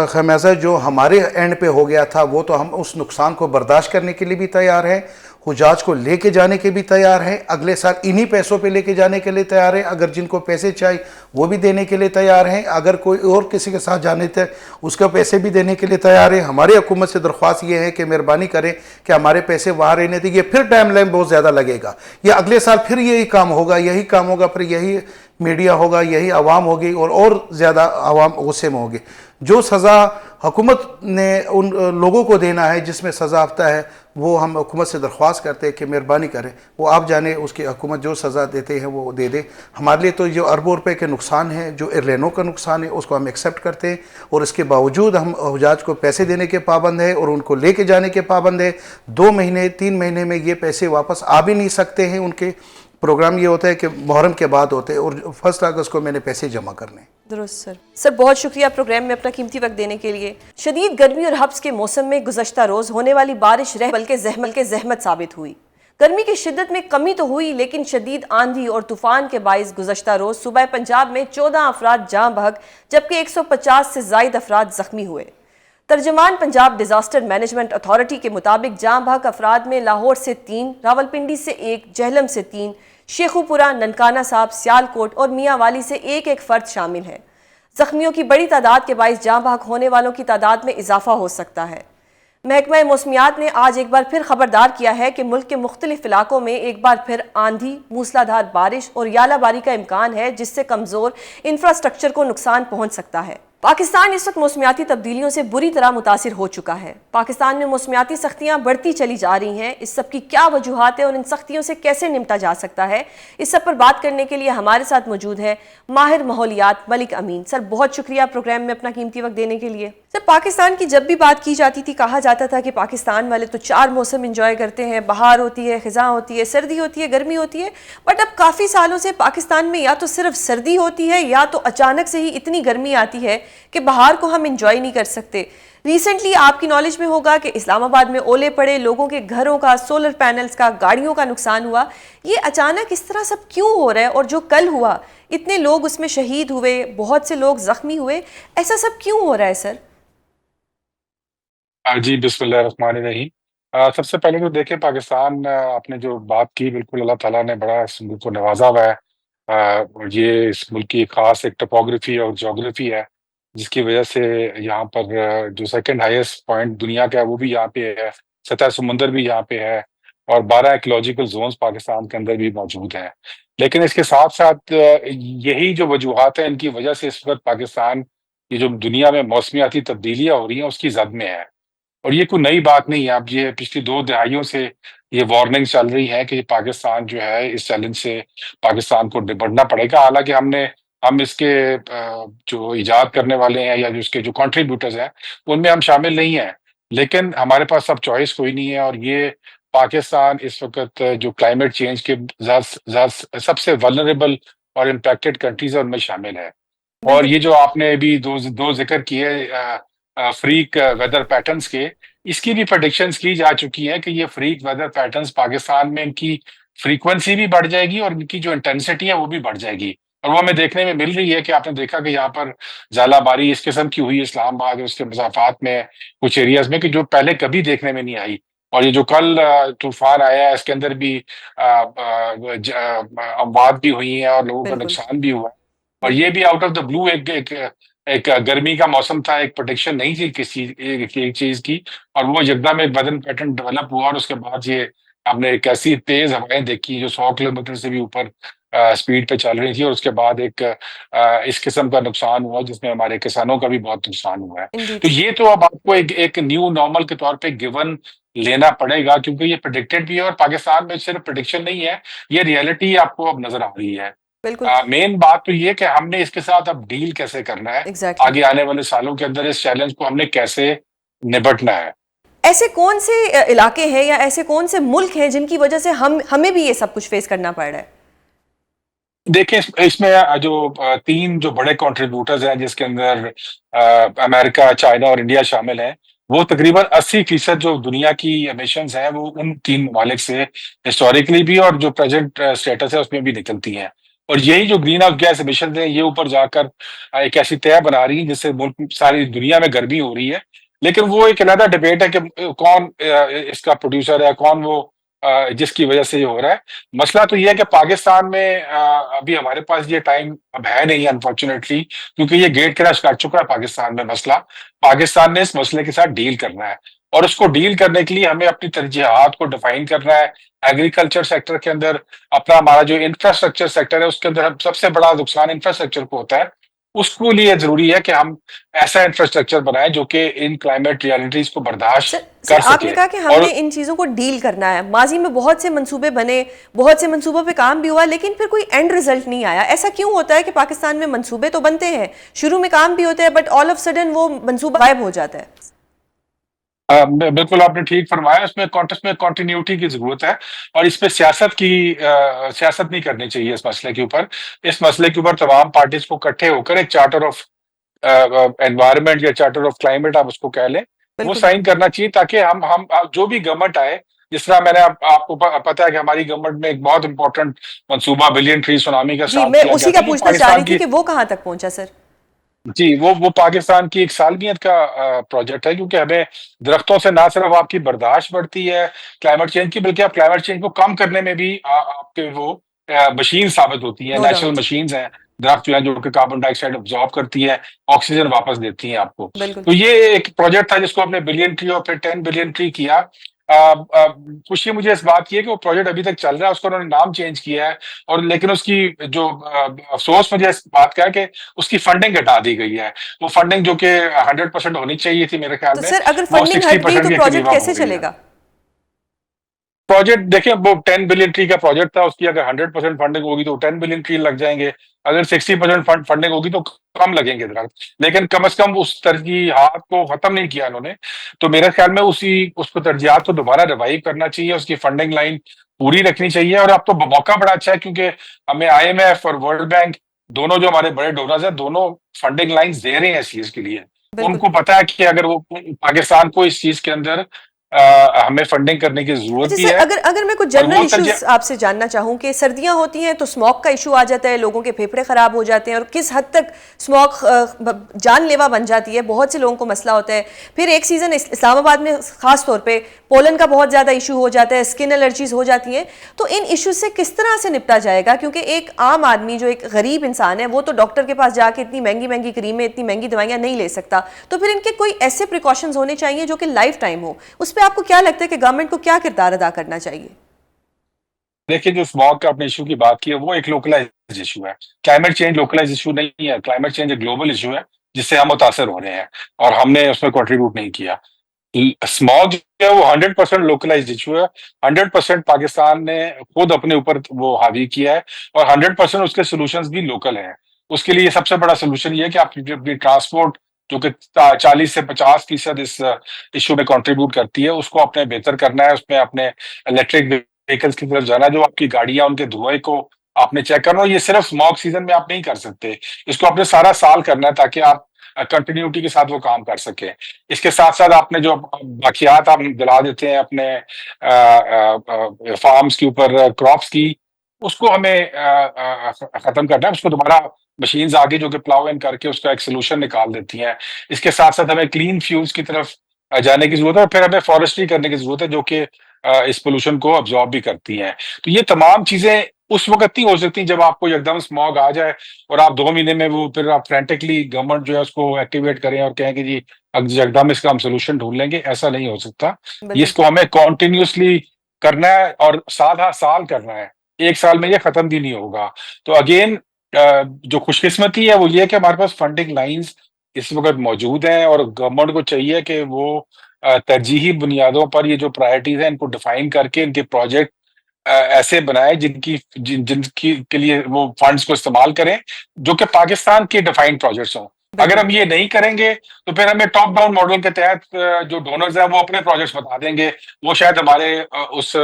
خمیازہ جو ہمارے اینڈ پہ ہو گیا تھا وہ تو ہم اس نقصان کو برداشت کرنے کے لیے بھی تیار ہیں, حجاج کو لے کے جانے کے بھی تیار ہیں, اگلے سال انہی پیسوں پہ لے کے جانے کے لیے تیار ہیں. اگر جن کو پیسے چاہیے وہ بھی دینے کے لیے تیار ہیں, اگر کوئی اور کسی کے ساتھ جانے تھے اس کا پیسے بھی دینے کے لیے تیار ہیں. ہماری حکومت سے درخواست یہ ہے کہ مہربانی کریں کہ ہمارے پیسے وہاں رہنے دیں. یہ پھر ٹائم لائن بہت زیادہ لگے گا, یہ اگلے سال پھر یہی کام ہوگا, یہی کام ہوگا, پھر یہی میڈیا ہوگا, یہی عوام ہوگی, اور زیادہ عوام غصے میں ہوگی. جو سزا حکومت نے ان لوگوں کو دینا ہے جس میں سزا یافتہ ہے, وہ ہم حکومت سے درخواست کرتے ہیں کہ مہربانی کریں وہ آپ جانے اس کی حکومت جو سزا دیتے ہیں وہ دے دے. ہمارے لیے تو جو اربوں روپے کے نقصان ہے, جو ایئر لائنوں کا نقصان ہے, اس کو ہم ایکسیپٹ کرتے ہیں, اور اس کے باوجود ہم حجاج کو پیسے دینے کے پابند ہیں اور ان کو لے کے جانے کے پابند ہیں. 2 مہینے 3 مہینے میں یہ پیسے واپس آ بھی نہیں سکتے ہیں. ان کے پروگرام یہ ہوتا ہے کہ محرم کے بعد ہوتے ہیں, اور 1 اگست کو میں نے پیسے جمع کرنے. درست سر بہت شکریہ پروگرام میں اپنا قیمتی وقت دینے کے لیے. شدید گرمی اور حبس کے موسم میں گزشتہ روز ہونے والی بارش بلکہ زحمت ثابت ہوئی. گرمی کی شدت میں کمی تو ہوئی, لیکن شدید آندھی اور طوفان کے باعث گزشتہ روز صوبہ پنجاب میں 14 افراد جاں بحق جبکہ 150 سے زائد افراد زخمی ہوئے. ترجمان پنجاب ڈیزاسٹر مینجمنٹ اتھارٹی کے مطابق جاں بحق افراد میں لاہور سے 3, راولپنڈی سے 1, جہلم سے 3, شیخوپورہ, ننکانہ صاحب, سیالکوٹ اور میاں والی سے ایک فرد شامل ہیں. زخمیوں کی بڑی تعداد کے باعث جاں بحق ہونے والوں کی تعداد میں اضافہ ہو سکتا ہے. محکمہ موسمیات نے آج ایک بار پھر خبردار کیا ہے کہ ملک کے مختلف علاقوں میں ایک بار پھر آندھی, موسلادھار بارش اور یالہ باری کا امکان ہے, جس سے کمزور انفراسٹرکچر کو نقصان پہنچ سکتا ہے. پاکستان اس وقت موسمیاتی تبدیلیوں سے بری طرح متاثر ہو چکا ہے. پاکستان میں موسمیاتی سختیاں بڑھتی چلی جا رہی ہیں. اس سب کی کیا وجوہات ہیں اور ان سختیوں سے کیسے نمٹا جا سکتا ہے, اس سب پر بات کرنے کے لیے ہمارے ساتھ موجود ہے ماہر ماحولیات ملک امین. سر بہت شکریہ پروگرام میں اپنا قیمتی وقت دینے کے لیے. سر پاکستان کی جب بھی بات کی جاتی تھی کہا جاتا تھا کہ پاکستان والے تو 4 موسم انجوائے کرتے ہیں, بہار ہوتی ہے, خزاں ہوتی ہے, سردی ہوتی ہے, گرمی ہوتی ہے, بٹ اب کافی سالوں سے پاکستان میں یا تو صرف سردی ہوتی ہے یا تو اچانک سے ہی اتنی گرمی آتی ہے کہ بہار کو ہم انجوائے نہیں کر سکتے. ریسنٹلی آپ کی نالج میں ہوگا کہ اسلام آباد میں اولے پڑے, لوگوں کے گھروں کا, سولر پینلز کا, گاڑیوں کا نقصان ہوا. یہ اچانک اس طرح سب کیوں ہو رہا ہے, اور جو کل ہوا اتنے لوگ اس میں شہید ہوئے, بہت سے لوگ زخمی ہوئے, ایسا سب کیوں ہو رہا ہے سر؟ جی بسم اللہ الرحمن الرحیم. سب سے پہلے تو دیکھیں پاکستان آپ نے جو بات کی بالکل اللہ تعالیٰ نے بڑا اس ملک کو نوازا ہوا ہے. یہ اس ملک کی خاص ایک ٹپوگرافی اور جغرافی ہے جس کی وجہ سے یہاں پر جو سیکنڈ ہائیسٹ پوائنٹ دنیا کا ہے وہ بھی یہاں پہ ہے, سطح سمندر بھی یہاں پہ ہے, اور 12 ایکولوجیکل زونز پاکستان کے اندر بھی موجود ہیں. لیکن اس کے ساتھ ساتھ یہی جو وجوہات ہیں ان کی وجہ سے اس وقت پاکستان یہ جو دنیا میں موسمیاتی تبدیلیاں ہو رہی ہیں اس کی زد میں ہے. اور یہ کوئی نئی بات نہیں ہے, اب یہ پچھلی 2 دہائیوں سے یہ وارننگ چل رہی ہے کہ پاکستان جو ہے اس چیلنج سے پاکستان کو نپٹنا پڑے گا. حالانکہ ہم اس کے جو ایجاد کرنے والے ہیں یا جو اس کے جو کنٹریبیوٹرز ہیں ان میں ہم شامل نہیں ہیں, لیکن ہمارے پاس اب چوائس کوئی نہیں ہے. اور یہ پاکستان اس وقت جو کلائمیٹ چینج کے سب سے ولنریبل اور امپیکٹڈ کنٹریز ہیں ان میں شامل ہے. اور یہ جو آپ نے ابھی دو ذکر کیے فریک ویدر پیٹرنز کے, اس کی بھی پریڈکشنز کی جا چکی ہیں کہ یہ فریک ویدر پیٹرنز پاکستان میں ان کی فریکوینسی بھی بڑھ جائے گی اور ان کی جو انٹینسٹی ہے وہ بھی بڑھ جائے گی. اور وہ ہمیں دیکھنے میں مل رہی ہے کہ آپ نے دیکھا کہ یہاں پر ژالہ باری اس قسم کی ہوئی اسلام آباد اور اس کے مسافات میں کچھ ایریاز میں کہ جو پہلے کبھی دیکھنے میں نہیں آئی. اور یہ جو کل طوفان آیا ہے اس کے اندر بھی اموات بھی ہوئی ہیں اور لوگوں کا نقصان بھی ہوا ہے. اور یہ بھی آؤٹ آف دا بلو ایک ایک گرمی کا موسم تھا، ایک پروٹیکشن نہیں تھی کسی ایک چیز کی، اور وہ یکدم ایک بدن پیٹرن ڈیولپ ہوا، اور اس کے بعد یہ ہم نے ایک ایسی تیز ہوائیں دیکھی جو 100 کلومیٹر سے بھی اوپر اسپیڈ پہ چل رہی تھی، اور اس کے بعد ایک اس قسم کا نقصان ہوا جس میں ہمارے کسانوں کا بھی بہت نقصان ہوا ہے. Indeed. تو یہ تو اب آپ کو ایک نیو نارمل کے طور پہ گیون لینا پڑے گا، کیونکہ یہ پریڈکٹڈ بھی ہے، اور پاکستان میں صرف پریڈکشن نہیں ہے، یہ ریئلٹی آپ کو اب نظر آ رہی ہے. بالکل مین بات تو یہ کہ ہم نے اس کے ساتھ اب ڈیل کیسے کرنا ہے، ایگزیکٹلی. آگے آنے والے سالوں کے اندر اس چیلنج کو ہم نے کیسے نبٹنا ہے. ایسے کون سے علاقے ہیں یا ایسے کون سے ملک ہیں جن کی وجہ سے ہمیں بھی یہ سب کچھ فیس کرنا پڑ رہا ہے؟ دیکھیں اس میں جو 3 جو بڑے کنٹریبیوٹرز ہیں، جس کے اندر امریکہ، چائنا اور انڈیا شامل ہیں، وہ تقریباً 80% جو دنیا کی ایمیشنز ہیں وہ ان 3 ممالک سے ہسٹوریکلی بھی اور جو پریزنٹ اسٹیٹس ہے اس میں بھی نکلتی ہیں. اور یہی جو گرین ہاؤس گیس ایمیشنز ہیں یہ اوپر جا کر ایک ایسی طے بنا رہی ہیں جس سے ملک ساری دنیا میں گرمی ہو رہی ہے. لیکن وہ ایک علیحدہ ڈبیٹ ہے کہ کون اس کا پروڈیوسر ہے، کون وہ جس کی وجہ سے یہ ہو رہا ہے. مسئلہ تو یہ ہے کہ پاکستان میں ابھی ہمارے پاس یہ ٹائم اب ہے نہیں انفارچونیٹلی، کیونکہ یہ گیٹ کریش کر چکا ہے پاکستان میں مسئلہ. پاکستان نے اس مسئلے کے ساتھ ڈیل کرنا ہے، اور اس کو ڈیل کرنے کے لیے ہمیں اپنی ترجیحات کو ڈیفائن کرنا ہے. ایگریکلچر سیکٹر کے اندر ہمارا جو انفراسٹرکچر سیکٹر ہے اس کے اندر سب سے بڑا نقصان انفراسٹرکچر کو ہوتا ہے. اس کو لیے ضروری ہے کہ ہم ایسا انفراسٹرکچر بنائیں جو کہ ان کلائمیٹ ریالٹیز کو برداشت کر سکے. آپ نے کہا کہ ہم نے ان چیزوں کو ڈیل کرنا ہے. ماضی میں بہت سے منصوبے بنے، بہت سے منصوبوں پہ کام بھی ہوا، لیکن پھر کوئی اینڈ ریزلٹ نہیں آیا. ایسا کیوں ہوتا ہے کہ پاکستان میں منصوبے تو بنتے ہیں، شروع میں کام بھی ہوتے ہیں، بٹ آل آف سڈن وہ منصوبہ غائب ہو جاتا ہے؟ بالکل آپ نے ٹھیک فرمایا. اس میں کنٹینیوٹی کی ضرورت ہے، اور اس پہ سیاست نہیں کرنی چاہیے. اس مسئلے کے اوپر تمام پارٹیز کو اکٹھے ہو کر ایک چارٹر آف انوائرمنٹ یا چارٹر آف کلائمیٹ آپ اس کو کہہ لیں، وہ سائن کرنا چاہیے، تاکہ ہم جو بھی گورنمنٹ آئے، جس طرح میں نے آپ کو پتا ہے کہ ہماری گورنمنٹ میں ایک بہت امپورٹنٹ منصوبہ بلین ٹری سونامی کا جی، میں اسی کا پوچھنا چاہ رہی تھی کہ وہ کہاں تک پہنچا سر؟ جی، وہ پاکستان کی ایک سالمیت کا پروجیکٹ ہے، کیونکہ ہمیں درختوں سے نہ صرف آپ کی برداشت بڑھتی ہے کلائمیٹ چینج کی، بلکہ آپ کلائمیٹ چینج کو کم کرنے میں بھی آپ کے وہ مشین ثابت ہوتی ہیں. نیچرل مشینز ہیں درخت جو ہیں، جو کہ کاربن ڈائی آکسائڈ ابزارب کرتی ہے، آکسیجن واپس دیتی ہیں آپ کو. تو یہ ایک پروجیکٹ تھا جس کو ہم نے بلین ٹری اور پھر 10 بلین ٹری کیا. خوشی مجھے اس بات کی ہے کہ وہ پروجیکٹ ابھی تک چل رہا ہے. اس کو انہوں نے نام چینج کیا ہے، اور لیکن اس کی جو افسوس مجھے اس بات کا ہے کہ اس کی فنڈنگ ہٹا دی گئی ہے. وہ فنڈنگ جو کہ 100% ہونی چاہیے تھی میرے خیال میں، سر اگر فنڈنگ ہٹ گئی تو پروجیکٹ کیسے چلے گا؟ پروجیکٹ دیکھیں، وہ 10 بلین ٹری کا پروجیکٹ تھا، اس کی اگر 100% فنڈنگ ہوگی تو 10 بلین ٹری لگ جائیں گے. اگر 60% فنڈنگ ہوگی تو کم لگیں گے درخت، لیکن کم از کم اس ترجیحات کو ختم نہیں کیا انہوں نے. تو میرے خیال میں اس کو ترجیحات کو دوبارہ ریوائیو کرنا چاہیے، اس کی فنڈنگ لائن پوری رکھنی چاہیے. اور اب تو موقع بڑا اچھا ہے، کیونکہ ہمیں IMF اور ورلڈ بینک دونوں جو ہمارے بڑے ڈونرز ہیں، دونوں فنڈنگ لائنز دے رہے ہیں اس چیز کے لیے. ان کو پتا ہے کہ اگر وہ پاکستان کو اس چیز کے اندر ہمیں فنڈنگ کرنے کی ضرورت بھی ہے. اگر میں کچھ جنرل ایشوز آپ سے جاننا چاہوں کہ سردیاں ہوتی ہیں تو اسموک کا ایشو آ جاتا ہے، لوگوں کے پھیپھڑے خراب ہو جاتے ہیں، اور کس حد تک اسموک جان لیوا بن جاتی ہے، بہت سے لوگوں کو مسئلہ ہوتا ہے. پھر ایک سیزن اسلام آباد میں خاص طور پہ پولن کا بہت زیادہ ایشو ہو جاتا ہے، اسکن الرجیز ہو جاتی ہیں. تو ان ایشوز سے کس طرح سے نپٹا جائے گا؟ کیونکہ ایک عام آدمی جو ایک غریب انسان ہے وہ تو ڈاکٹر کے پاس جا کے اتنی مہنگی کریمیں، اتنی مہنگی دوائیاں نہیں لے سکتا. تو پھر ان کے کوئی ایسے پریکاشنز ہونے چاہیے جو کہ لائف ٹائم ہو. اس پہ آپ کو کیا لگتا ہے کہ گورنمنٹ کو کیا کردار ادا کرنا چاہیے؟ دیکھیں، جو اسموگ کا اپنے ایشو کی بات کی ہے وہ ایک لوکلائز ایشو ہے. کلائمیٹ چینج لوکلائز ایشو نہیں ہے. کلائمیٹ چینج ایک گلوبل ایشو ہے جس سے ہم متاثر ہو رہے ہیں، اور ہم نے اس میں کنٹریبیوٹ نہیں کیا. اسموگ جو ہے وہ 100% لوکلائز ایشو ہے. 100% پاکستان نے خود اپنے اوپر وہ حاوی کیا ہے، اور 100% اس کے سولوشنز بھی لوکل ہیں. اس کے لیے سب سے بڑا سولوشن یہ ہے کہ آپ اپنی ٹرانسپورٹ جو کہ 40 سے 50% اس ایشو میں کنٹریبیوٹ کرتی ہے، اس کو اپنے بہتر کرنا ہے. اس میں اپنے الیکٹرک وہیکلز کی طرف جانا، جو آپ کی گاڑیاں ان کے دھوئے کو آپ نے چیک کرنا. یہ صرف اسموگ سیزن میں آپ نہیں کر سکتے، اس کو آپ نے سارا سال کرنا ہے تاکہ آپ کنٹینیوٹی کے ساتھ وہ کام کر سکیں. اس کے ساتھ ساتھ آپ نے جو باقیات آپ دلا دیتے ہیں اپنے فارمز کے اوپر، کراپس کی، اس کو ہمیں ختم کرنا ہے. اس کو دوبارہ مشینز آگے جو کہ پلاؤ ان کر کے اس کا ایک سولوشن نکال دیتی ہیں. اس کے ساتھ ساتھ ہمیں کلین فیولز کی طرف جانے کی ضرورت ہے، اور پھر ہمیں فارسٹری کرنے کی ضرورت ہے، جو کہ اس پولوشن کو ابزارب بھی کرتی ہیں. تو یہ تمام چیزیں اس وقت نہیں ہو سکتی جب آپ کو یکدم اسموگ آ جائے اور آپ 2 مہینے میں وہ پھر آپ فرینٹکلی گورنمنٹ جو ہے اس کو ایکٹیویٹ کریں اور کہیں کہ جی یکدم اس کا ہم سولوشن ڈھونڈ لیں گے. ایسا نہیں ہو سکتا. اس کو ہمیں کنٹینیوسلی کرنا ہے اور سال کرنا ہے. 1 سال میں یہ ختم بھی نہیں ہوگا. تو اگین جو خوش قسمتی ہے وہ یہ کہ ہمارے پاس فنڈنگ لائنز اس وقت موجود ہیں اور گورنمنٹ کو چاہیے کہ وہ ترجیحی بنیادوں پر یہ جو پرائرٹیز ہیں ان کو ڈیفائن کر کے ان کے پروجیکٹ ایسے بنائے جن کی کے لیے وہ فنڈز کو استعمال کریں جو کہ پاکستان کے ڈیفائنڈ پروجیکٹس ہوں. اگر ہم یہ نہیں کریں گے تو پھر ہمیں ٹاپ ڈاؤن ماڈل کے تحت جو ڈونرز ہیں وہ اپنے پروجیکٹس بتا دیں گے. وہ شاید ہمارے اس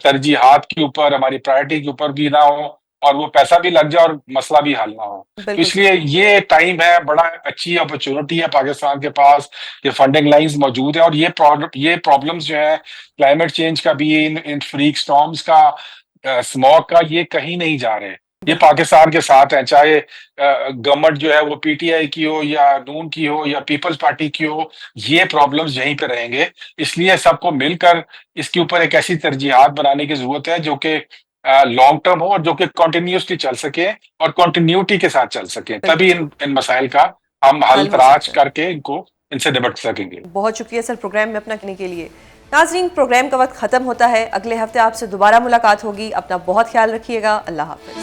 ترجیحات کے اوپر ہماری پرائرٹی کے اوپر بھی نہ ہو اور وہ پیسہ بھی لگ جائے اور مسئلہ بھی حل نہ ہو. تو اس لیے یہ ٹائم ہے, بڑا اچھی اپرچونٹی ہے پاکستان کے پاس. یہ فنڈنگ لائنز موجود ہیں اور یہ پرابلمز جو ہیں کلائمیٹ چینج کا بھی, ان فریک سٹارمز کا, اسموگ کا, یہ کہیں نہیں جا رہے. یہ پاکستان کے ساتھ ہیں, چاہے گورنمنٹ جو ہے وہ پی ٹی آئی کی ہو یا نون کی ہو یا پیپلز پارٹی کی ہو, یہ پرابلمز یہیں پہ رہیں گے. اس لیے سب کو مل کر اس کے اوپر ایک ایسی ترجیحات بنانے کی ضرورت ہے جو کہ لانگ ٹرم ہو اور جو کہ کنٹینیوسلی چل سکے اور کنٹینیوٹی کے ساتھ چل سکیں. تبھی ان مسائل کا ہم حل تلاش کر کے ان سے نمٹ سکیں گے. بہت شکریہ سر پروگرام میں اپنا کرنے کے لیے. ناظرین, پروگرام کا وقت ختم ہوتا ہے. اگلے ہفتے آپ سے دوبارہ ملاقات ہوگی. اپنا بہت خیال رکھیے گا. اللہ حافظ.